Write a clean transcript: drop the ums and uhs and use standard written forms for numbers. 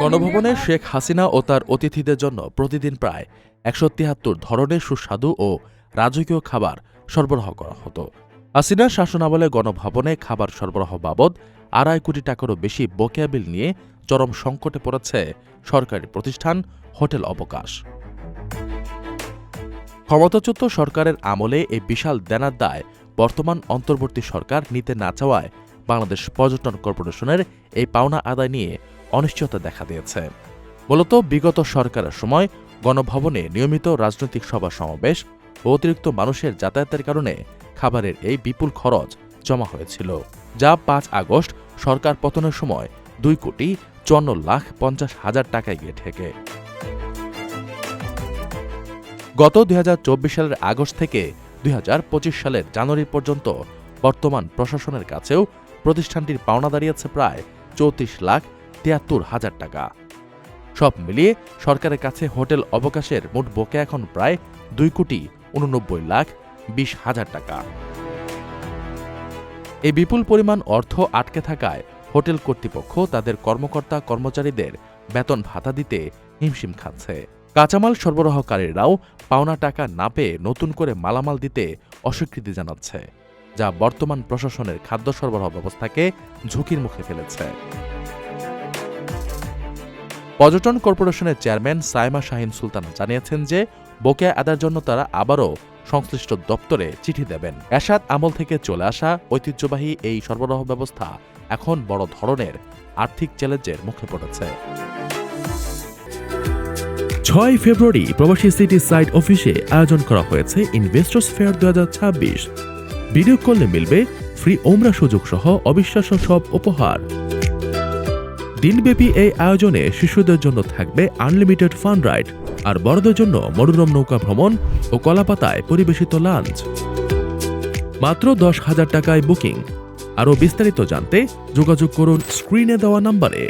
গণভবনে শেখ হাসিনা ও তার অতিথিদের জন্য প্রতিদিন প্রায় ১৭৩ ধরনের সুস্বাদু ও রাজকীয় খাবার সরবরাহ করা হতো। হাসিনার শাসনামলে গণভবনে খাবার সরবরাহ বাবদ ২.৫ কোটি টাকারও বেশি বকেয়া বিল নিয়ে চরম সংকটে পড়েছে সরকারি প্রতিষ্ঠান হোটেল অবকাশ। ক্ষমতাচ্যুত সরকারের আমলে এই বিশাল দেনার দায় বর্তমান অন্তর্বর্তী সরকার নিতে না চাওয়ায় বাংলাদেশ পর্যটন কর্পোরেশনের এই পাওনা আদায় নিয়ে অনিশ্চয়তা দেখা দিয়েছে। মূলত বিগত সরকারের সময় গণভবনে নিয়মিত রাজনৈতিক সভা সমাবেশ ও অতিরিক্ত মানুষের যাতায়াতের কারণে খাবারের এই বিপুল খরচ জমা হয়েছিল, যা ৫ আগস্ট সরকার পতনের সময় ২,৫৪,৫০,০০০ টাকায় গিয়ে ঠেকে। গত ২০২৪ সালের আগস্ট থেকে ২০২৫ সালের জানুয়ারি পর্যন্ত বর্তমান প্রশাসনের কাছেও প্রতিষ্ঠানটির পাওনা দাঁড়িয়েছে প্রায় ৩৪,৭৩,০০০ টাকা। সব মিলিয়ে সরকারের কাছে হোটেল অবকাশের মোট বকেয়া এখন প্রায় ২,৮৯,২০,০০০ টাকা। এই বিপুল পরিমাণ অর্থ আটকে থাকায় হোটেল কর্তৃপক্ষ তাদের কর্মকর্তা কর্মচারীদের বেতন ভাতা দিতে হিমশিম খাচ্ছে। কাঁচামাল সরবরাহকারীরাও পাওনা টাকা না পেয়ে নতুন করে মালামাল দিতে অস্বীকৃতি জানাচ্ছে, যা বর্তমান প্রশাসনের খাদ্য সরবরাহ ব্যবস্থাকে ঝুঁকির মুখে ফেলেছে। পর্যটন কর্পোরেশনের চেয়ারম্যান সাইমা শাহীন সুলতানা জানিয়েছেন যে বকেয়া আদায়ের জন্য তারা আবারও সংশ্লিষ্ট দপ্তরে চিঠি দেবেন। এরশাদ আমল থেকে চলে আসা ঐতিহ্যবাহী এই সরবরাহ ব্যবস্থা এখন বড় ধরনের আর্থিক চ্যালেঞ্জের মুখে পড়েছে। ৬ ফেব্রুয়ারি প্রবাসী সিটি সাইট অফিসে আয়োজন করা হয়েছে ইনভেস্টর্স ফেয়ার ২০২৬। ভিডিও কলে মিলবে ফ্রি ওমরা সুযোগ সহ অবিশ্বাস্য সব উপহার। দিনব্যাপী এই আয়োজনে শিশুদের জন্য থাকবে আনলিমিটেড ফান রাইড, আর বড়দের জন্য মনোরম নৌকা ভ্রমণ ও কলাপাতায় পরিবেশিত লাঞ্চ। মাত্র ১০,০০০ টাকায় বুকিং। আরও বিস্তারিত জানতে যোগাযোগ করুন স্ক্রিনে দেওয়া নম্বরে।